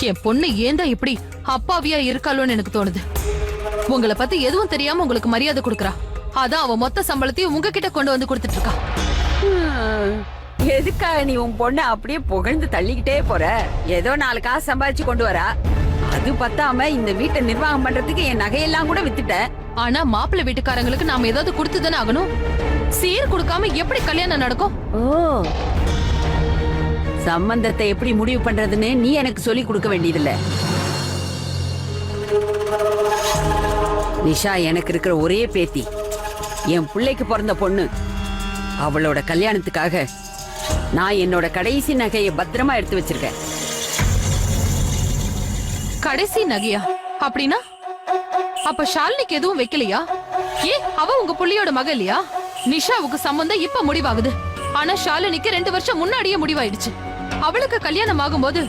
என் பொண்ணு ஏன்டா இப்படி அப்பாவியா இருக்காளோன்னு எனக்கு தோணுது. உங்களை பத்தி எதுவும் தெரியாம உங்களுக்கு மரியாதை கொடுக்கறா. அதான் அவ மொத்த சம்பளத்தையும் உங்ககிட்ட கொண்டு வந்து கொடுத்துட்டு இருக்கா. எதுக்காக நீ உன் பொண்ணு அப்படியே புகழ்ந்து தள்ளிக்கிட்டே போற? ஏதோ 4 காசு சம்பாதிச்சு கொண்டு வரா. அது பத்தாம இந்த வீட்டை நிர்வாகம் பண்றதுக்கு என் நகையெல்லாம் கூட வித்துட்டேன். ஆனா மாப்பிள்ளை வீட்டுக்காரங்களுக்கு நாம ஏதாவது கொடுத்துதானே ஆகணும். சீர் கொடுக்காம எப்படி கல்யாணம் நடக்கும்? ஓ, சம்பந்தத்தை எப்படி முடிவு பண்றதுன்னு நீ எனக்கு சொல்லி கொடுக்க வேண்டியதில்ல. நிஷா எனக்கு இருக்கிற ஒரே பேத்தி, என் பிள்ளைக்கு பிறந்த பொண்ணு. அவளோட கல்யாணத்துக்காக நான் என்னோட கடைசி நகையை பத்திரமா எடுத்து வச்சிருக்கேன். கடைசி நகையா? அப்படின்னா அப்ப ஷாலினிக்கு எதுவும் வைக்கலையா? அவ உங்க புள்ளியோட மக இல்லையா? நிஷாவுக்கு சம்பந்தம் இப்ப முடிவாகுது. ஆனா ஷாலினிக்கு 2 வருஷம் முன்னாடியே முடிவாயிடுச்சு. அவளுக்கு கல்யாணம் ஆகும்போது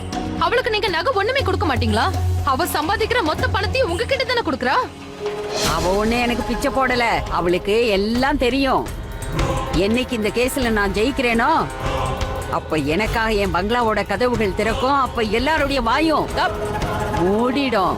அவளுக்கு நீங்க நகை ஒண்ணுமே கொடுக்க மாட்டீங்களா? அவ சம்பாதிக்கிற மொத்த பணத்தையும் உங்ககிட்ட தானே கொடுக்கறா. அவ ஒண்ணு எனக்கு பிச்சை போடல. அவளுக்கு எல்லாம் தெரியும். என்னைக்கு இந்த கேஸ்ல நான் ஜெயிக்கிறேனோ அப்ப எனக்காக என் பங்களாவோட கதவுகள் திறக்கும். அப்ப எல்லாருடைய வாயும் மூடிடும்.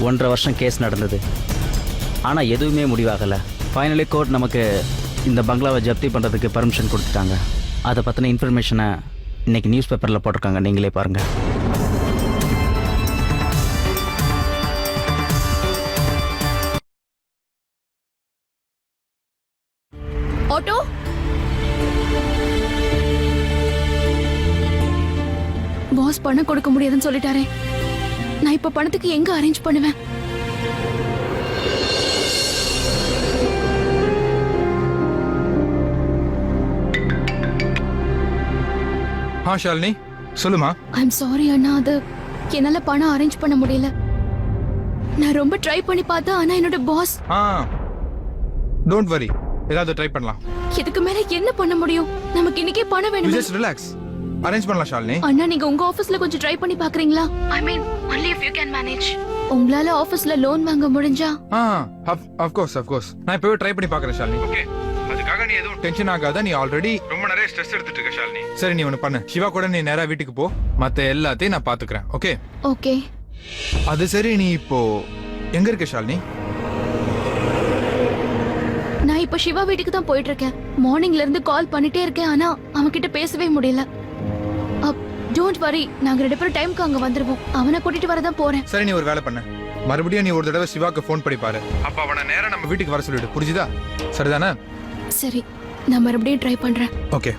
ஒன்றரை வருஷம் கேஸ் நடந்தது. ஆனால் எதுவுமே முடிவாகலை. ஃபைனலி கோர்ட் நமக்கு இந்த பங்களாவை ஜப்தி பண்ணுறதுக்கு பர்மிஷன் கொடுத்துட்டாங்க. அதை பற்றின இன்ஃபர்மேஷனை இன்றைக்கி நியூஸ் பேப்பரில் போட்டிருக்காங்க. நீங்களே பாருங்கள். ஆட்டோ, பாஸ் பணம் கொடுக்க முடியாதுன்னு சொல்லிட்டாரே. நான் இப்ப பணத்துக்கு எங்க அரேஞ்ச் பண்ணுவேன்? ஷாலினி சொல்லுமா. ஐம் சாரி அண்ணா, அது என்னால பணம் அரேஞ்ச் பண்ண முடியல. நான் ரொம்ப ட்ரை பண்ணி பார்த்தேன். ஆனா என்னோட பாஸ். டோன்ட் வரி, ஏதாவது ட்ரை பண்ணலாம். இதுக்கு மேல என்ன பண்ண முடியும்? நமக்கு இன்னைக்கே பணம் வேணும். ஜஸ்ட் ரிலாக்ஸ், அரேஞ்ச் பண்ணலாம் ஷாலினி. அண்ணா, நீங்க உங்க ஆபீஸ்ல கொஞ்சம் ட்ரை பண்ணி பாக்குறீங்களா? ஐ மீன் only if you can manage. உங்களால ஆபீஸ்ல லோன் வாங்க முடிஞ்சா? of course நான் இப்பவே ட்ரை பண்ணி பார்க்கறேன் ஷாலினி. ஓகே, அதுக்காக நீ எதுவும் டென்ஷன் ஆகாத. நீ ஆல்ரெடி ரொம்ப நிறைய ஸ்ட்ரெஸ் எடுத்துட்டு இருக்க ஷாலினி. சரி, நீ ஒன்னு பண்ணு. சிவா கூட நீ நேரா வீட்டுக்கு போ. மத்த எல்லாத்தையும் நான் பாத்துக்கிறேன். Okay okay. அது சரி, நீ இப்போ எங்க இருக்க ஷாலினி? நான் இப்ப சிவா வீட்டுக்கு தான் போயிட்டு இருக்கேன். மார்னிங்ல இருந்து கால் பண்ணிட்டே இருக்கேன். ஆனா அவன் கிட்ட பேசவே முடியல. டோன்ட் வரி, நாங்க 2 பேரும் டைம்க்கு அங்க வந்துருவோம். அவனை கூட்டிட்டு வரதான் போறேன். சரி, நீ ஒரு வேலை பண்ணு. மறுபடியும் நீ ஒரு தடவை சிவாக்கு ஃபோன் பண்ணி பாரு. அப்ப அவனை நேரா நம்ம வீட்டுக்கு வர சொல்லிடு. புரிஞ்சுதா? சரிதானே? சரி, நான் மறுபடியும் ட்ரை பண்றேன். ஓகே.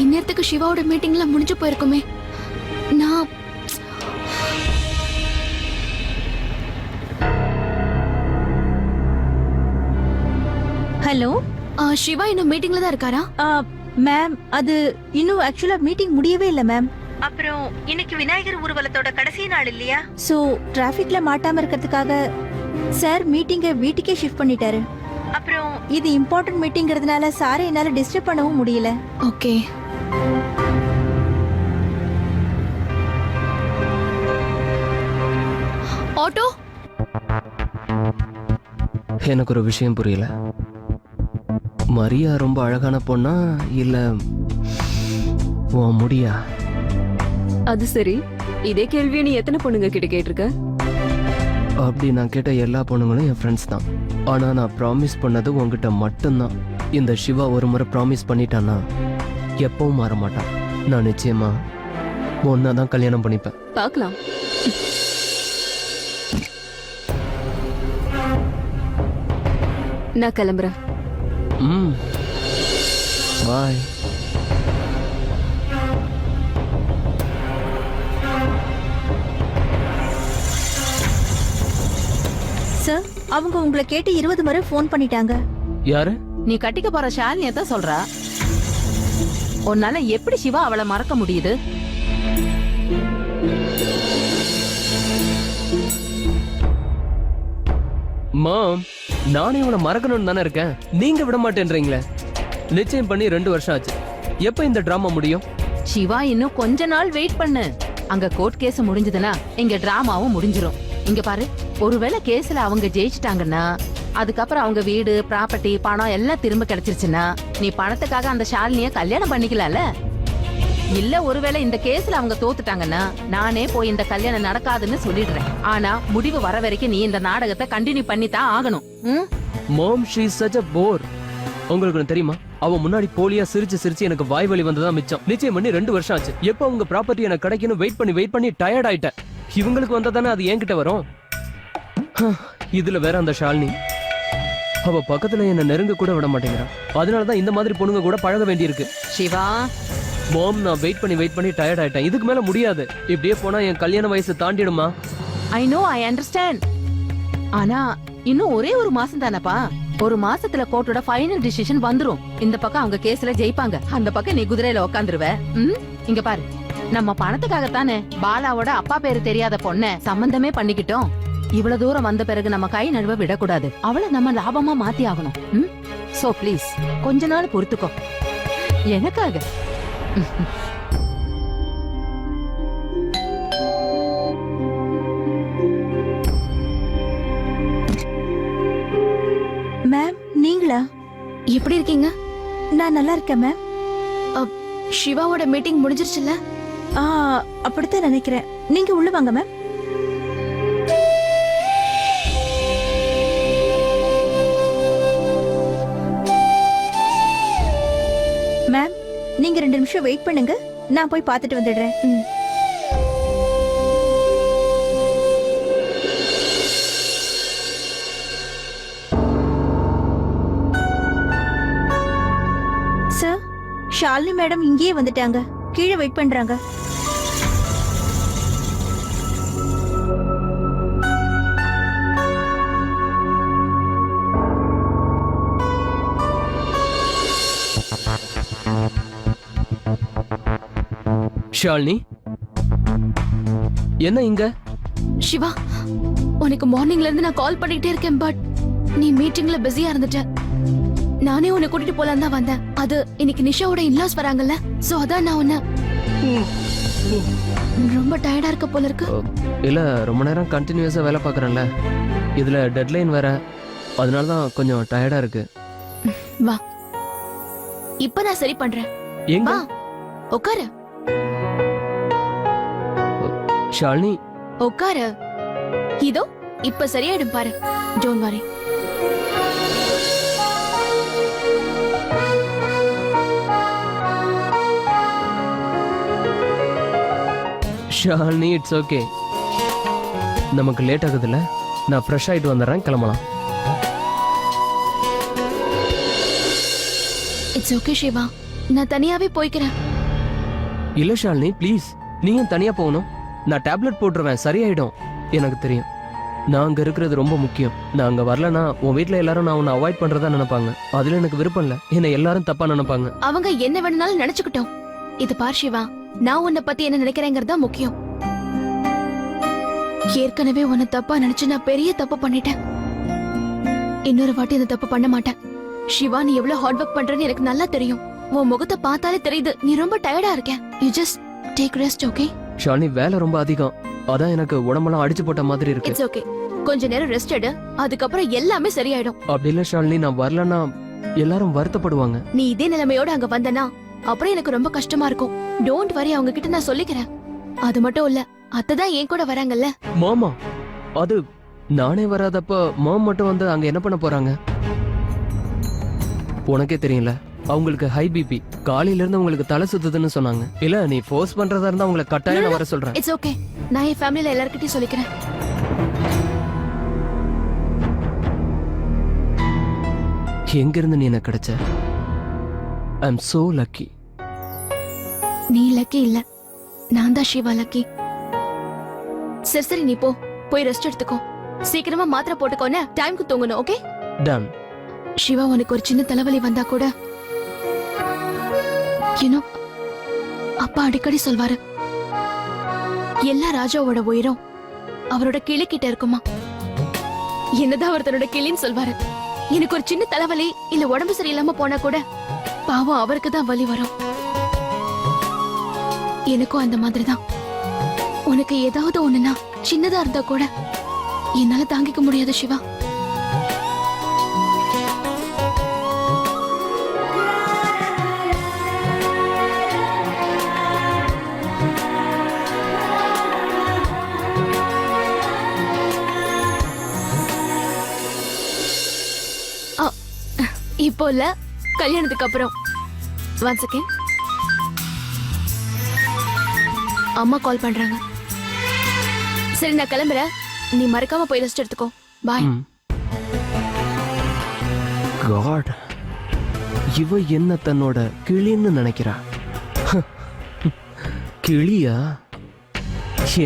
இந்நேரத்துக்கு சிவாவோட மீட்டிங்லாம் முடிஞ்சு போயிருக்குமே. நான் ஹலோ, சிவா இன்னும் மீட்டிங்ல தான் இருக்காரா? மேம், அது இன்னும் ஆக்சுவலா மீட்டிங் முடியவே இல்ல மேம். அப்புறம் இன்னைக்கு விநாயகர் ஊர்வலத்தோட கடைசி நாள் இல்லையா? சோ டிராஃபிக்ல மாட்டாம இருக்கிறதுக்காக சார் மீட்டிங்கை வீட்டுக்கே ஷிஃப்ட் பண்ணிட்டாரு. அப்புறம் இது இம்பார்ட்டன்ட் மீட்டிங்கிறதுனால சாரை என்னால டிஸ்டர்ப் பண்ணவும் முடியல. ஓகே. ஆட்டோ, எனக்கு ஒரு விஷயம் புரியல. மரியா ரொம்ப அழகான பொண்ணா இல்ல உன் முடியா? அது சரி, இதே கேள்வியை நீ எத்தனை பொண்ணுங்க கிட்ட கேட்டிருக்க? அப்படி நான் கேட்ட எல்லா பொண்ணுங்களும் என் ஃப்ரெண்ட்ஸ் தான். ஆனா நான் ப்ராமிஸ் பண்ணது உங்ககிட்ட மட்டும்தான். இந்த சிவா ஒரு முறை ப்ராமிஸ் பண்ணிட்டான்னா எப்பவும் மாற மாட்டான். நான் நிச்சயமா ஒன்னாதான் கல்யாணம் பண்ணிப்பேன். பார்க்கலாம். நான் கிளம்புறேன். பாய். சார், அவங்க உங்களை கேட்டு 20 முறை ஃபோன் பண்ணிட்டாங்க. யாரு? நீ கட்டிக்க போற ஷாலினியை தான் சொல்றா. உன்னால எப்படி சிவா அவளை மறக்க முடியுது? மாம், நானே உன மறக்கணும்னு தானே இருக்கேன். நீங்க விட மாட்டேன்றீங்களே. நிச்சயம் பண்ணி 2 வருஷம் ஆச்சு. எப்ப இந்த டிராமா முடியும்? சிவா இன்னும் கொஞ்ச நாள் வெயிட் பண்ணு. அங்க கோர்ட் கேஸ் முடிஞ்சதுன்னா இங்க டிராமாவும் முடிஞ்சிரும். இங்க பாரு, ஒருவேளை கேஸ்ல அவங்க ஜெயிச்சிட்டாங்கன்னா அதுக்கப்புறம் அவங்க வீடு, ப்ராப்பர்ட்டி, பணம் எல்லாம் திரும்ப கிடைச்சிருச்சுன்னா நீ பணத்துக்காக அந்த ஷாலினிய கல்யாணம் பண்ணிக்கலாம்ல. இல்ல ஒருவேளை இந்த கேஸ்ல அவங்க தோத்துட்டாங்கன்னா நானே போய் இந்த கல்யாணம் நடக்காதுன்னு சொல்லிடுறேன். ஆனா முடிவு வர வரைக்கும் நீ இந்த நாடகத்தை கண்டினியூ பண்ணி தான் ஆகணும். Mom, she is such a bore. உங்களுக்கு ஒண்ணு தெரியுமா? அவ முன்னாடி போலியா சிரிச்சு எனக்கு வாய் வலி வந்ததா மிச்சம். நிச்சயம் பண்ணி 2 வருஷம் ஆச்சு. எப்ப அவங்க ப்ராப்பர்ட்டி எனக்கு கிடைக்கணும் வெயிட் பண்ணி டயர்ட் ஆயிட்டேன். இவங்களுக்கு வந்தா தானே அது என்கிட்ட வரும். இதுல வேற அந்த ஷாலினி, அவ பக்கத்துல என்ன நெருங்க கூட விட மாட்டேங்கிறா. அதனாலதான் இந்த மாதிரி பொண்ணுங்க கூட பழக வேண்டியிருக்கு. சிவா, மாம், நான் வெயிட் பண்ணி டயர்ட் ஆயிட்டேன். இதுக்கு மேல முடியாது. இப்படியே போனா என் கல்யாண வயசு தாண்டிடுமா? I know, I understand. ஆனா இன்னும் ஒரே ஒரு மாசம் தானப்பா. ஒரு மாசத்துல கோர்ட்டோட ஃபைனல் டிசிஷன் வந்துரும். இந்த பக்கம் அவங்க கேஸ்ல ஜெயிப்பாங்க, அந்த பக்கம் நீ குதிரையில உட்காந்துருவ. இங்க பாரு, நம்ம பணத்துக்காகத்தானே பாலாவோட அப்பா பேரு தெரியாத பொண்ண சம்பந்தமே பண்ணிக்கிட்டோம். இவ்வளவு தூரம் வந்த பிறகு நம்ம கை நழுவ விடக்கூடாது. அவளை நம்ம லாபமா மாத்தி ஆகணும். சோ ப்ளீஸ் கொஞ்ச நாள் பொறுத்துக்கோ எனக்காக. மேம், நீங்களா? எப்படி இருக்கீங்க? நான் நல்லா இருக்கேன் மேம். சிவாவோட மீட்டிங் முடிஞ்சிருச்சுல? அப்படித்தான் நினைக்கிறேன். நீங்க உள்ள வாங்க மேம். மேம், நீங்க 2 நிமிஷம் வெயிட் பண்ணுங்க. நான் போய் பார்த்துட்டு வந்துடுறேன். சார், ஷாலினி மேடம் இங்கேயே வந்துட்டாங்க. கீழே வெயிட் பண்றாங்க. ஷாலினி, என்ன இங்க? சிவா, உனக்கு மார்னிங்ல இருந்து நான் கால் பண்ணிட்டே இருக்கேன். பட் நீ மீட்டிங்ல பிஸியா இருந்துட்ட. நானே உன்னை கூட்டிட்டு போலாம் தான் வந்தேன். அது இன்னைக்கு நிஷாவோட இன்லாஸ் வராங்கல்ல, சோ அதான் நான் உன்னை. ரொம்ப டயர்டா இருக்க போல இருக்கு. இல்ல, ரொம்ப நேரம் கண்டினியூஸா வேலை பார்க்கறேன்ல, இதுல டெட்லைன் வேற, அதனால தான் கொஞ்சம் டயர்டா இருக்கு. வா, இப்ப நான் சரி பண்றேன். எங்க? வா, உட்காரு. ஷாலினி, உட்காரு. இதோ இப்ப சரியாயிடும் பாரு. Don't worry. Shalini, it's okay. நமக்கு லேட் ஆகுதுல்ல, நான் ஃப்ரெஷ் ஆயிட்டு வந்துடுறேன், கிளம்பலாம். இட்ஸ் ஓகே சிவா, நான் தனியாவே போய்க்கிறேன். இல்ல ஷாலினி, ப்ளீஸ், நீ ஏன் தனியா போகணும்? நான் டேப்லெட் போட்டுருவேன், சரியாயிடும். எனக்கு தெரியும், நான் அங்க இருக்கிறது ரொம்ப முக்கியம். நான் அங்க வரலனா உன் வீட்ல எல்லாரும் நான் உன்னை அவாய்ட் பண்றதா நினைப்பாங்க. அதுல எனக்கு விருப்பம் இல்ல. என்ன எல்லாரும் தப்பா நினைப்பாங்க. அவங்க என்ன வேணும்னாலும் நினைச்சுக்கிட்டோம். இது பார் சிவா, நான் உன்னை பத்தி என்ன நினைக்கிறேங்கிறது தான் முக்கியம். ஏற்கனவே உன்னை தப்பா நினைச்சு நான் பெரிய தப்பு பண்ணிட்டேன். இன்னொரு வாட்டி அந்த தப்பு பண்ண மாட்டேன். சிவா, நீ எவ்வளவு ஹார்ட் ஒர்க் பண்றேன்னு எனக்கு நல்லா தெரியும். உன் முகத்தை பார்த்தாலே தெரியுது நீ ரொம்ப டயர்டா இருக்க. You just take rest, okay? Shalini, வேலை ரொம்ப அதிகம், அதான் எனக்கு உடம்பெல்லாம் அடிச்சு போட்ட மாதிரி இருக்கு. இட்ஸ் ஓகே, கொஞ்ச நேரம் ரெஸ்ட் எடு, அதுக்கப்புறம் எல்லாமே சரியாயிடும். அப்படி இல்ல ஷாலினி, நான் வரலன்னா எல்லாரும் வருத்தப்படுவாங்க. நீ இதே நிலைமையோட அங்க வந்தனா அப்புறம் எனக்கு ரொம்ப கஷ்டமா இருக்கும். டோன்ட் வரி, அவங்க கிட்ட நான் சொல்லிக்கிறேன். அது மட்டும் இல்ல, அத்தைதான் என் கூட வராங்கல்ல. மாமா, அது நானே வராதப்ப மாம் மட்டும் வந்து அங்க என்ன பண்ண போறாங்க? உனக்கே தெரியல, அவங்களுக்கு ஹை பிபி, காலையில இருந்து உங்களுக்கு தலை சுத்துதுன்னு சொன்னாங்க. இல்ல, நீ ஃபோர்ஸ் பண்றதா இருந்தா உங்களை கட்டாயம் நான் வர சொல்றேன். இட்ஸ் ஓகே, நான் என் ஃபேமிலில எல்லார்கிட்டயும் சொல்லிக்கிறேன். எங்க இருந்து நீ எனக்கு கிடைச்ச? ஐ அம் சோ லக்கி. நீ லக்கி இல்ல, நான் தான் சிவா லக்கி. சரி சரி, நீ போய் ரெஸ்ட் எடுத்துக்கோ. சீக்கிரமா மாத்திரை போட்டுக்கோன்னு டைம்க்கு தூங்கணும், ஓகே? டன். சிவா, உனக்கு ஒரு சின்ன தலைவலி வந்தா கூட அப்பா அடிக்கடி சொல்வாரு, எல்லா ராஜாவோட உயிரும் அவரோட கிளி கிட்ட இருக்குமா. என்னதான் அவர் தன்னோட கிளின்னு சொல்வாரு. எனக்கு ஒரு சின்ன தலைவலி இல்ல உடம்பு சரியில்லாம போனா கூட பாவம் அவருக்கு தான் வலி வரும். எனக்கும் அந்த மாதிரி தான். உனக்கு ஏதாவது ஒண்ணுனா சின்னதா இருந்தா கூட என்னால தாங்கிக்க முடியாது சிவா. இப்போ இல்ல, கல்யாணத்துக்கு அப்புறம். One second. அம்மா கால் பண்றாங்க. சரி நான் கிளம்புறேன். நீ மறக்காம போய் ரெஸ்ட் எடுத்துக்கோ. பாய். காட், இவ என்ன தன்னோட கிளின்னு நினைக்கிறா? கிளியா?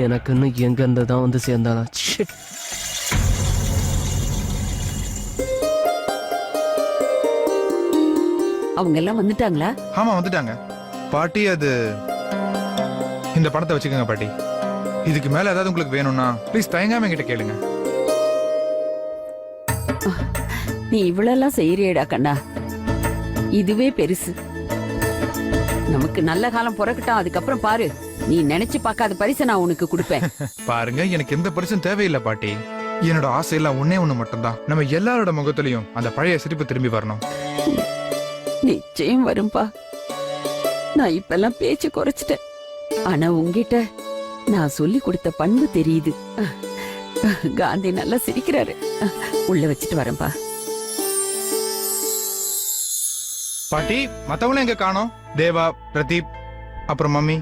எனக்குன்னு எங்க இருந்து தான் வந்து சேர்ந்தாலும். அவங்க எல்லாம் வந்துட்டாங்களா? ஆமா வந்துட்டாங்க பாட்டி. அது இந்த பணத்தை வச்சுக்கோங்க பாட்டி. இதுக்கு மேல ஏதாவது உங்களுக்கு வேணும்னா ப்ளீஸ் தயங்காம என்கிட்ட கேளுங்க. நீ இவ்வளெல்லாம் செய்யறியடா கண்ணா, இதுவே பெருசு. நமக்கு நல்ல காலம் பிறக்கட்டும், அதுக்கப்புறம் பாரு, நீ நினைச்சு பார்க்காத பரிசை நான் உனக்கு கொடுப்பேன். பாருங்க, எனக்கு எந்த பரிசும் தேவையில்லை பாட்டி. என்னோட ஆசையெல்லாம் ஒண்ணே ஒண்ணு மட்டும்தான். நம்ம எல்லாரோட முகத்திலையும் அந்த பழைய சிரிப்பு திரும்பி வரணும். நிச்சயம் வரும்பா. நான் இப்பெல்லாம் பேச்சு குறைச்சிட்டேன். ஆனா உங்ககிட்ட நான் சொல்லி கொடுத்த பண்பு தெரியுது. காந்தி நல்லா சிரிக்கிறாரு. உள்ள வச்சுட்டு வரேன்பா. பாட்டி, மத்தவங்களும் எங்க காணோம்? தேவா, பிரதீப், அப்புறம் மம்மி.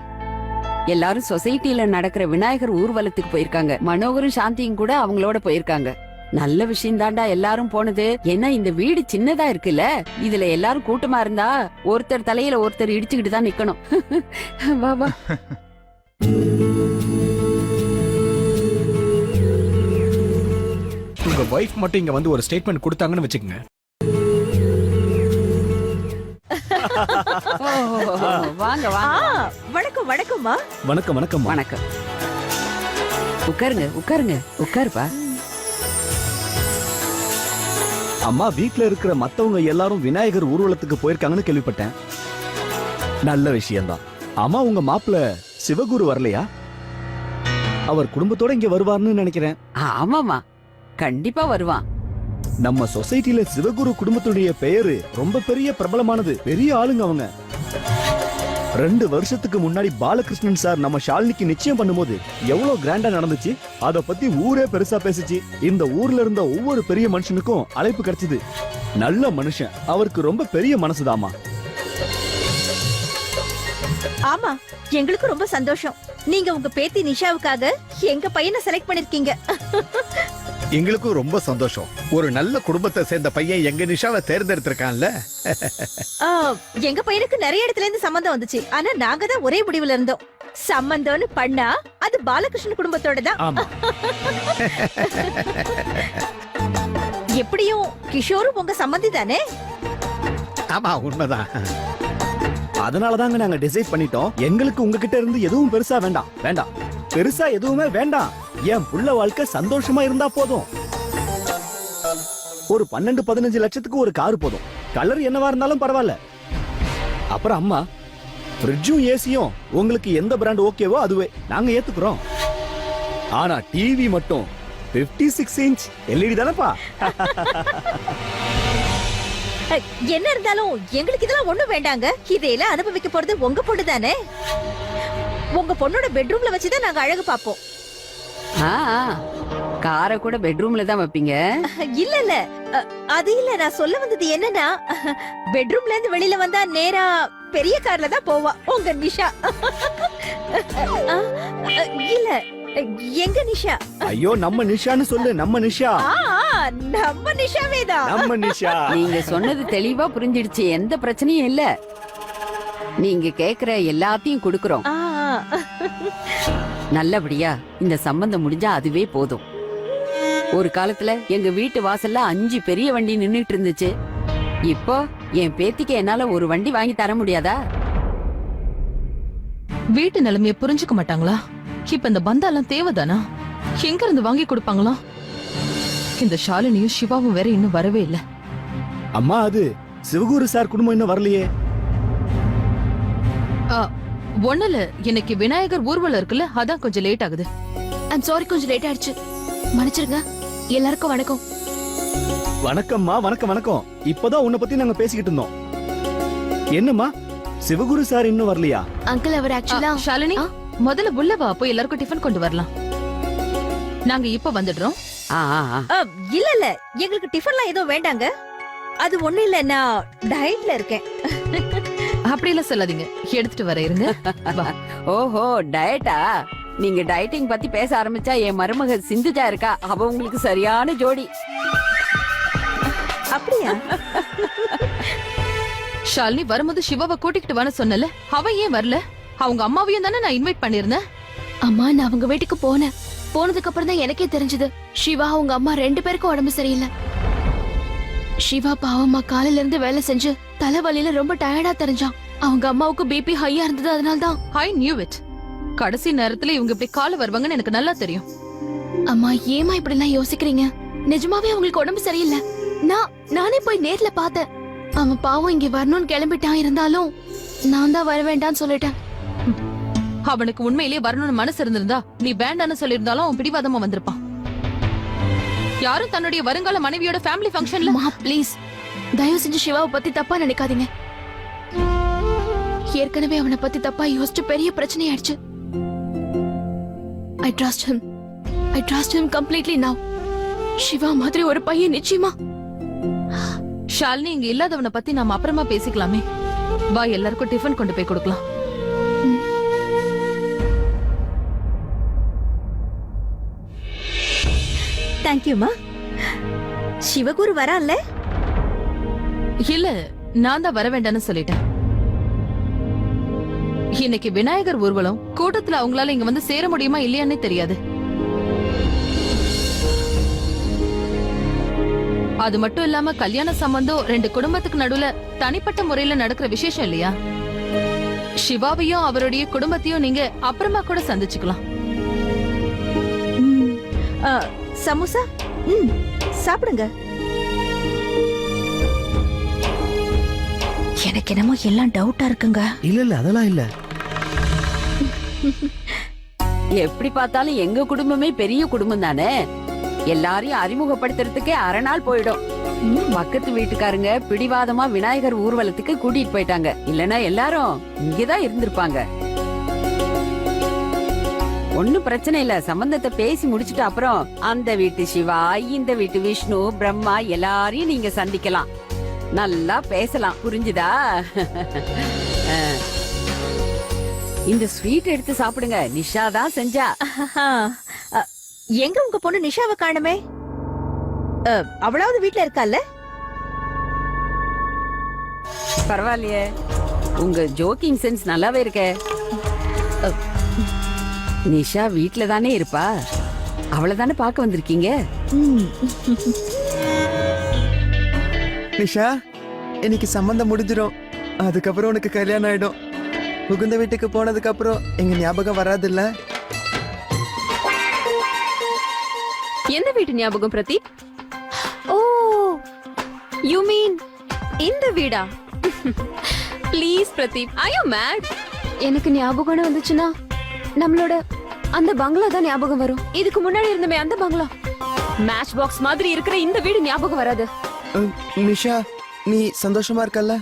எல்லாரும் சொசைட்டில நடக்கிற விநாயகர் ஊர்வலத்துக்கு போயிருக்காங்க. மனோகரும் சாந்தியும் கூட அவங்களோட போயிருக்காங்க. நல்ல விஷயம் தாண்டா எல்லாரும் போனது. ஏன்னா இந்த வீடு சின்னதா இருக்குல்ல, இதுல எல்லாரும் கூட்டமா இருந்தா ஒருத்தர் தலையில ஒருத்தர் இடிச்சுக்கிட்டு தான் நிக்கணும். வா வா. உங்க வைஃப் மட்டும் இங்க வந்து ஒரு ஸ்டேட்மெண்ட் கொடுத்தாங்கன்னு வச்சுக்கோங்க. வாங்க வாங்க. வணக்கம் வணக்கம்மா. வணக்கம் வணக்கம் வணக்கம். உட்காருங்க உட்காருங்க. உட்காருப்பா. அம்மா, வீட்ல இருக்கிற மத்தவங்க எல்லாரும் விநாயகர் ஊர்வலத்துக்கு போயிருக்காங்கன்னு கேள்விப்பட்டேன். நல்ல விஷயம்தான். அம்மா, உங்க மாப்பிள்ள சிவகுரு வரலையா? அவர் குடும்பத்தோட இங்க வருவார்னு நினைக்கிறேன். ஆமாமா, கண்டிப்பா வருவான். நம்ம சொசைட்டில சிவகுரு குடும்பத்துடைய பெயரு ரொம்ப பெரிய பிரபலமானது. பெரிய ஆளுங்க அவங்க. 2 வருஷத்துக்கு முன்னாடி பாலகிருஷ்ணன் சார் நம்ம ஷாலினிக்கு நிச்சயம் பண்ணும்போது எவ்வளவு கிராண்டா நடந்துச்சு. அத பத்தி ஊரே பெருசா பேசிச்சு. இந்த ஊர்ல இருந்த ஒவ்வொரு பெரிய மனுஷனுக்கும் அழைப்பு கிடைச்சது. நல்ல மனுஷன். அவருக்கு ரொம்ப பெரிய மனசுதாமா. ஆமா, எங்களுக்கு ரொம்ப சந்தோஷம். நீங்க உங்க பேத்தி நிஷாவுக்காக எங்க பையனை செலக்ட் பண்ணிருக்கீங்க. எங்களுக்கும் ரொம்ப சந்தோஷம். ஒரு நல்ல குடும்பத்தை சேர்ந்த பையன் எங்க நிஷாவை தேர்ந்தெடுத்திருக்கான்ல. எங்க பையனுக்கு நிறைய இடத்துல இருந்து சம்பந்தம் வந்துச்சு. ஆனா நாங்க தான் ஒரே முடிவுல இருந்தோம். சம்பந்தம்னு பண்ணா அது பாலகிருஷ்ணன் குடும்பத்தோட தான். எப்படியும் கிஷோரும் உங்க சம்பந்தி தானே? ஆமா, உண்மைதான். அதனாலதாங்க நாங்க டிசைட் பண்ணிட்டோம். எங்களுக்கு உங்ககிட்ட இருந்து எதுவும் பெருசா வேண்டாம். வேண்டாம், பெருசா எதுவுமே வேண்டாம். என் புள்ள வாழ்க்கை சந்தோஷமா இருந்தா போதும். ஒரு 12-15 லட்சத்துக்கு ஒரு கார் போதும். கலர் என்னவா இருந்தாலும் பரவாயில்ல. அப்புறம் அம்மா, ஃப்ரிட்ஜும் ஏசியும் உங்களுக்கு எந்த பிராண்ட் ஓகேவோ அதுவே நாங்க ஏத்துக்கிறோம். ஆனா டிவி மட்டும் 56 இன்ச் எல்இடி தானப்பா. என்ன இருந்தாலும் எங்களுக்கு இதெல்லாம் ஒண்ணும் வேண்டாங்க. இதையெல்லாம் அனுபவிக்க போறது உங்க பொண்ணு தானே. உங்க பொண்ணோட பெட்ரூம்ல வச்சுதான் நாங்க அழகு பாப்போம். காரை கூட பெட்ரூம்ல தான் வைப்பீங்க? இல்ல இல்ல, அது இல்ல. நான் சொல்ல வந்தது என்னன்னா, பெட்ரூம்ல இருந்து வெளியில வந்தா நேரா பெரிய கார்ல தான் போவா உங்க நிஷா. இல்ல, எங்க நிஷா. ஐயோ, நம்ம நிஷான்னு சொல்லு. நம்ம நிஷா. நம்ம நிஷாவேதான். நம்ம நிஷா. நீங்க சொன்னது தெளிவா புரிஞ்சிடுச்சு. எந்த பிரச்சனையும் இல்ல. நீங்க கேக்குற எல்லாத்தையும் கொடுக்கறோம். நல்லபடியா இந்த சம்பந்தம் முடிஞ்சா அதுவே போதும். ஒரு காலத்துல எங்க வீட்டு வாசல்ல 5 பெரிய வண்டி நின்னுட்டு இருந்துச்சு. இப்போ என் பேத்திக்கு என்னால ஒரு வண்டி வாங்கி தர முடியாதா? வீட்டு நிலைமைய புரிஞ்சுக்க மாட்டாங்களா? இப்ப இந்த பந்தாலாம் தேவைதானா? எங்க இருந்து வாங்கி கொடுப்பாங்களா? இந்த ஷாலினியும் சிவாவும் வேற இன்னும் வரவே இல்ல. அம்மா அது சிவகுரு சார் குடும்பம் இன்னும் வரலையே. ஒண்ணுல இன்னைக்கு விநாயகர் ஊர்வலம் இருக்குல்ல, அதான் கொஞ்சம் லேட் ஆகுது. ஐம் சாரி, கொஞ்சம் லேட் ஆயிடுச்சு, மன்னிச்சிருங்க. எல்லாருக்கும் வணக்கம். வணக்கம்மா, வணக்கம் வணக்கம். இப்பதான் உன்னை பத்தி நாங்க பேசிக்கிட்டு இருந்தோம். என்னம்மா சிவகுரு சார் இன்னும் வரலையா? அங்கிள் அவர் ஆக்சுவலா ஷாலினி முதல்ல உள்ள வா, போய் எல்லாருக்கும் டிஃபன் கொண்டு வரலாம். நாங்க இப்ப வந்துடுறோம். இல்ல எங்களுக்கு டிஃபன்லாம் எதுவும் வேண்டாங்க. அது ஒண்ணு இல்ல, நான் டயட்ல இருக்கேன். அப்படி எல்லாம் சொல்லாதீங்க, எடுத்துட்டு வர இருங்க. வா. ஓஹோ, டயட்டா? நீங்க டயட்டிங் பத்தி பேச ஆரம்பிச்சா என் மருமக சிந்துஜா இருக்கா, அவ உங்களுக்கு சரியான ஜோடி. அப்படியா? ஷாலினி வரும்போது சிவாவை கூட்டிக்கிட்டு வான்னு சொன்னல, அவன் ஏன் வரல? அவங்க அம்மாவையும் தானே நான் இன்வைட் பண்ணிருந்தேன். அம்மா, நான் அவங்க வீட்டுக்கு போனேன். போனதுக்கு அப்புறம் தான் எனக்கே தெரிஞ்சது சிவா அவங்க அம்மா 2 பேருக்கும் உடம்பு சரியில்லை. சிவா பாவம்மா காலையில இருந்து வேலை செஞ்சு தலைவலியில ரொம்ப டயர்டா தெரிஞ்சான். அவங்க அம்மாவுக்கு பிபி ஹையா இருந்தது, அதனால்தான். I knew it. கடைசி நேரத்துல இவங்க இப்படி கால வருவாங்கன்னு எனக்கு நல்லா தெரியும். அம்மா, ஏமா இப்படி எல்லாம் யோசிக்கிறீங்க? நிஜமாவே அவங்களுக்கு உடம்பு சரியில்லை. நானே போய் நேர்ல பார்த்தேன். அவன் பாவம் இங்க வரணும்னு கிளம்பிட்டான். இருந்தாலும் நான் தான் வர வேண்டாம்னு சொல்லிட்டேன். அவனுக்கு உண்மையிலேயே வரணும்னு மனசு இருந்திருந்தா நீ வேண்டான்னு சொல்லியிருந்தாலும் அவன் பிடிவாதமா வந்திருப்பான். யாரும் தன்னுடைய வருங்கால மனைவியோட ஃபேமிலி ஃபங்க்ஷன்ல. மா, ப்ளீஸ் தயவு செஞ்சு சிவாவை பத்தி தப்பா நினைக்காதீங்க. ஏற்கனவே அவனை பத்தி தப்பா யோசிச்சு பெரிய பிரச்சனை ஆயிடுச்சு. I trust him completely now. Siva மாதிரி ஒரு பையன் நிச்சயமா. ஷாலினி, இங்க இல்லாதவனை பத்தி நாம அப்புறமா பேசிக்கலாமே. வா, எல்லாருக்கும் டிஃபன் கொண்டு போய் கொடுக்கலாம். தேங்க்யூமா. சிவகுரு வரான்ல? இல்ல, நான் தான் வர வேண்டாம்னு சொல்லிட்டேன். இன்னைக்கு விநாயகர் ஊர்வலம், கூட்டத்துல அவங்களால இங்க வந்து சேர முடியுமா இல்லையான்னே தெரியாது. அது மட்டும் இல்லாம கல்யாண சம்பந்தம் 2 குடும்பத்துக்கு நடுவுல தனிப்பட்ட முறையில நடக்கிற விசேஷம் இல்லையா? சிவாவையும் அவருடைய குடும்பத்தையும் நீங்க அப்புறமா கூட சந்திச்சுக்கலாம். சமோசா சாப்பிடுங்க. எனக்கு என்னமோ எல்லாம் டவுட்டா இருக்குங்க. இல்ல அதெல்லாம் இல்ல. எப்படி பார்த்தாலும் எங்க குடும்பமே பெரிய குடும்பம் தானே. எல்லாரையும் அறிமுகப்படுத்துறதுக்கே அரை நாள் போயிடும். பக்கத்து வீட்டுக்காரங்க பிடிவாதமா விநாயகர் ஊர்வலத்துக்கு கூட்டிட்டு போயிட்டாங்க. இல்லனா எல்லாரும் இங்கதான் இருந்திருப்பாங்க. ஒண்ணும் பிரச்சனை இல்ல, சம்பந்தத்தை பேசி முடிச்சிட்டு அப்புறம் அந்த வீட்டு சிவா, இந்த வீட்டு விஷ்ணு, பிரம்மா எல்லாரையும் நீங்க சந்திக்கலாம். நல்லா பேசலாம், புரிஞ்சுதா? இந்த ஸ்வீட் எடுத்து சாப்பிடுங்க, நிஷா தான் செஞ்சா. எங்க உங்க பொண்ணு நிஷாவை காணுமே? அவளாவது வீட்ல இருக்கால? பரவாயில்லையே, உங்க ஜோக்கிங் சென்ஸ் நல்லாவே இருக்கே. நிஷா வீட்ல தானே இருப்பா, அவளை தானே பார்க்க வந்திருக்கீங்க. நிஷா, இன்னைக்கு சம்பந்தம் முடிஞ்சிடும். அதுக்கப்புறம் உனக்கு கல்யாணம் ஆயிடும். புகுந்த வீட்டுக்கு போனதுக்கு அப்புறம் எங்க ஞாபகம் வராதுல்ல? எந்த வீட்டு ஞாபகம் பிரதீப்? ஓ, யூ மீன் இந்த வீடா? Please Pradeep, I am mad. எனக்கு ஞாபகம் வந்துச்சுன்னா நம்மளோட அந்த பங்களா தான் ஞாபகம் வரும். இதுக்கு முன்னாடி இருந்தமே அந்த பங்களா, மேட்ச் பாக்ஸ் மாதிரி இருக்கிற இந்த வீடு ஞாபகம் வராது. நிஷா, நீ சந்தோஷமா இருக்கல்ல?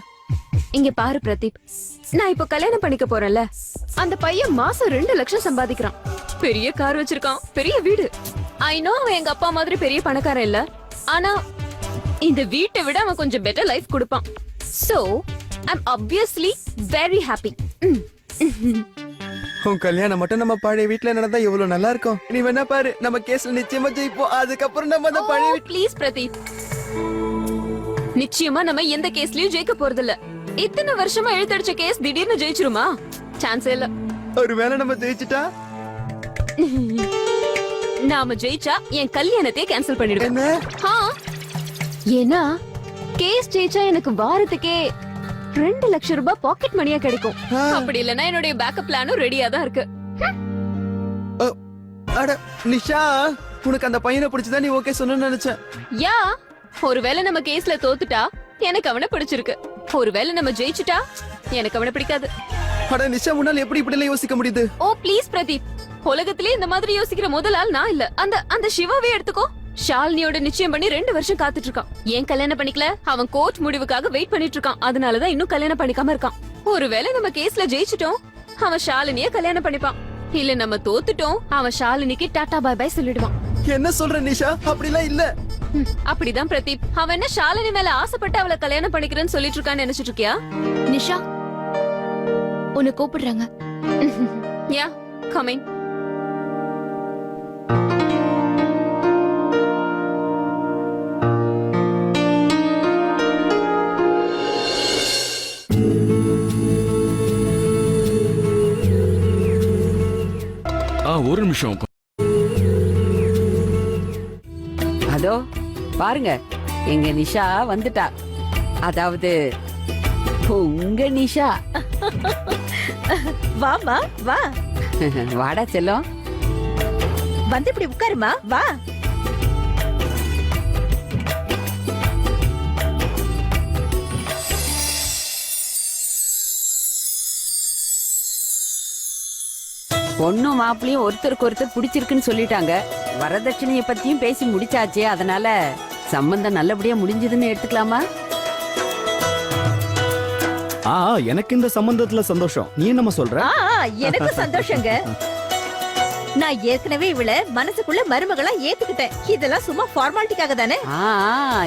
இங்க பாரு பிரதீப், நான் இப்ப கல்யாணம் பண்ணிக்க போறேன்ல, அந்த பையன் மாசம் 2 லட்சம் சம்பாதிக்கிறான். பெரிய கார் வச்சிருக்கான், பெரிய வீடு. ஐ நோ அவன் எங்க அப்பா மாதிரி பெரிய பணக்காரன் இல்ல, ஆனா இந்த வீட்டை விட அவன் கொஞ்சம் பெட்டர் லைஃப் கொடுப்பான். So I am obviously very happy. உன் கல்யாணம் மட்டும் நம்ம பழைய வீட்ல நடந்தா எவ்வளவு நல்லா இருக்கும். நீ வேணா பாரு, நம்ம கேஸ்ல நிச்சயமா ஜெயிப்போம். அதுக்கப்புறம் நம்ம அந்த பழைய ப்ளீஸ் பிரதீப், நிச்சயமா நம்ம எந்த கேஸ்லயும் ஜெயிக்க போறது இல்ல. இத்தனை வருஷமா எழுத்தடிச்ச கேஸ் திடீர்னு ஜெயிச்சிருமா? சான்ஸே இல்ல. ஒருவேளை நம்ம ஜெயிச்சிட்டா? நாம ஜெயிச்சா என் கல்யாணத்தை கேன்சல் பண்ணிடுவேன். ஏன்னா கேஸ் ஜெயிச்சா எனக்கு வாரத்துக்கே 2 லட்சம் ரூபாய் பாக்கெட் மணியா கிடைக்கும். அப்படி இல்லனா என்னுடைய பேக்கப் பிளானும் ரெடியா தான் இருக்கு. அட நிஷா, உனக்கு அந்த பையனை பிடிச்சதா நீ ஓகே சொன்னு நினைச்சேன். யா ஒருவேளை நம்ம கேஸ்ல தோத்துட்டா எனக்கு அவனை பிடிச்சிருக்கு, ஒருவேளை நம்ம ஜெயிச்சுட்டா எனக்கு அவனை பிடிக்காது. அட நிஷா, முன்னால எப்படி இப்படி எல்லாம் யோசிக்க முடியுது? ஓ ப்ளீஸ் பிரதீப், உலகத்திலே இந்த மாதிரி யோசிக்கிற முதல் ஆள் நான் இல்ல. அந்த சிவாவே எடுத்துக்கோ. ஷாலினியோட நிச்சயம் பண்ணி 2 வருஷம் காத்துட்டு இருக்கான். ஏன் கல்யாணம் பண்ணிக்கல? அவன் கோர்ட் முடிவுக்காக வெயிட் பண்ணிட்டு இருக்கான். அதனாலதான் இன்னும் கல்யாணம் பண்ணிக்காம இருக்கான். ஒருவேளை நம்ம கேஸ்ல ஜெயிச்சிட்டோம், அவன் ஷாலினிய கல்யாணம் பண்ணிப்பான். இல்ல நம்ம தோத்துட்டோம், அவன் ஷாலினிக்கு டாடா பை பை சொல்லிடுவான். என்ன சொல்ற நிஷா? அப்படிலாம் இல்ல. அப்படிதான் பிரதீப். அவன் என்ன ஷாலினி மேல ஆசைப்பட்டு அவளை கல்யாணம் பண்ணிக்கிறேன்னு சொல்லிட்டு இருக்கான்னு நினைச்சிட்டு இருக்கியா? நிஷா உன்னை கூப்பிடுறாங்க. Yeah coming. ஒரு நிமிஷம். அதோ பாருங்க, எங்க நிஷா வந்துட்டா. அதாவது உங்க நிஷா. வாமா வா, வாடா செல்லம். வந்து இப்படி உட்காருமா, வா. பொண்ணும் மாப்பிளையும் ஒருத்தருக்கு ஒருத்தர் பிடிச்சிருக்குன்னு சொல்லிட்டாங்க. வரதட்சணையை பத்தியும் பேசி முடிச்சாச்சு. அதனால சம்பந்தம் நல்லபடியா முடிஞ்சதுன்னு எடுத்துக்கலாமா? எனக்கு இந்த சம்பந்தத்துல சந்தோஷம். நீ என்னம்மா சொல்ற? எனக்கு சந்தோஷங்க. நான் ஏற்கனவே இவள மனசுக்குள்ள மருமகளா ஏத்துக்கிட்டேன். இதெல்லாம் சும்மா ஃபார்மாலிட்டிக்காக தானே.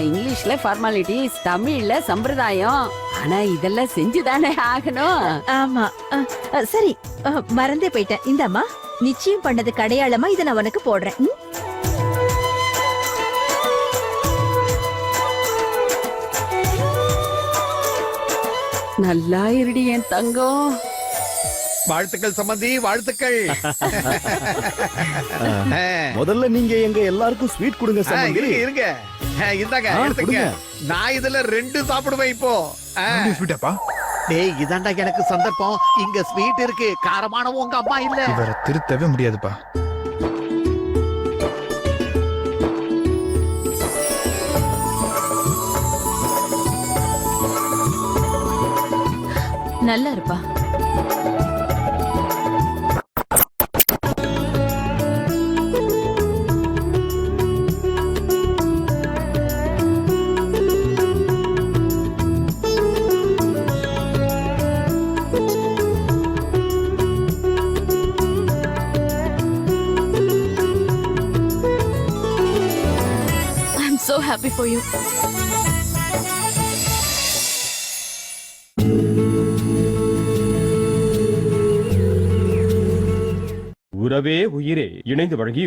இங்கிலீஷ்ல ஃபார்மாலிட்டிஸ், தமிழ்ல சம்பிரதாயம். ஆனா இதெல்லாம் செஞ்சுதானே ஆகணும். ஆமா. சரி, மறந்தே போயிட்டேன். இந்தாம்மா, நிச்சயம் பண்ணதுக்கு அடையாளமா இதை நான் உனக்கு போடுறேன். நல்லா இருடி என் தங்கம். வாழ்த்துக்கள் சம்பந்தி, வாழ்த்துக்கள். முதல்ல நீங்க எங்க எல்லாருக்கும் ஸ்வீட் கொடுங்க சம்பந்தி. இருங்க இருங்க, இந்தாங்க எடுத்துக்க. நான் இதுல 2 சாப்பிடுவேன் இப்போ. ஸ்வீட்டாப்பா? டேய், இதாண்டா எனக்கு சந்தர்ப்பம். இங்க ஸ்வீட் இருக்கு, காரமானவும் உங்க அம்மா இல்ல. இவரை திருத்தவே முடியாதுப்பா. நல்லா இருப்பா. I'm so happy for you. உறவே உயிரே இணைந்து வழங்கி